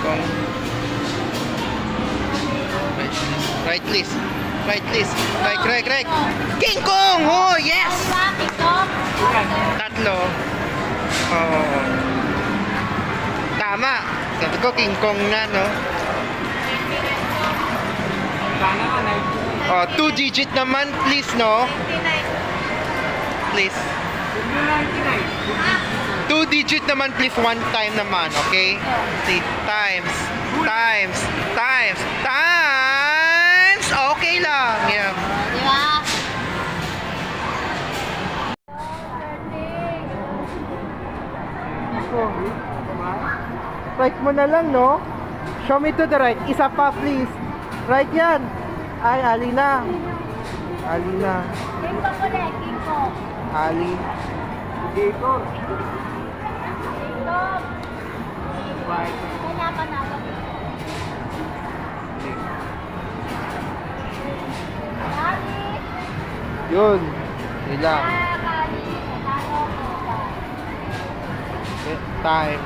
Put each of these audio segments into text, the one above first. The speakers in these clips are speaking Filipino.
Kong. Right, please. Right, please. Right. King Kong! Oh, yes! Tatlo. Oh. Tama. Sabi ko, King Kong na, no? Oh, 2-digit naman, please, no? Please. 2-digit naman, please. One time naman, okay? See, times. Okay lang. Yeah. Di ba? Right mo na lang, no? Show me to the right. Isa pa, please. Right yan. Ay, Ali na. King Kong ulit, King Kong. Ali. King Kong. Kanya pa na ako. Kali. Yun. Ilang. Kali. Nanalo ko ba? Times.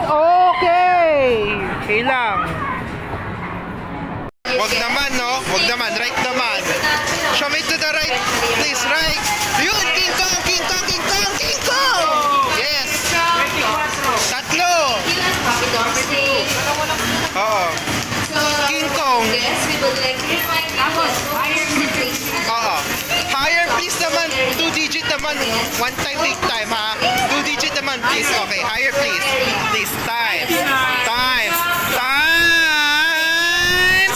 Okay. Ilang. Wag naman, no? Wag naman. Right naman. Show me to the right. Please, right. Yun. King Kong. Yes. Tatlo. Oo. King Kong. Oo. Higher please naman. 2-digit naman. One time, big time, ha? 2-digit naman, please. Okay, higher please. Please, times.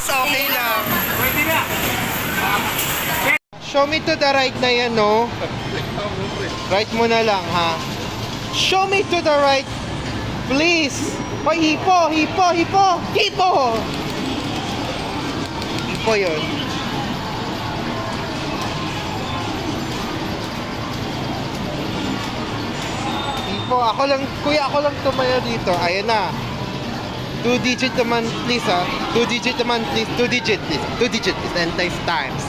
Okay lang. Show me to the right na yan, no? Right mo na lang, ha? Show me to the right, please. Hoy, hipo yun. Ako lang tumayo dito. Ayan na. 2-digit naman please, ha. 2-digit naman please. 2-digit please. And times.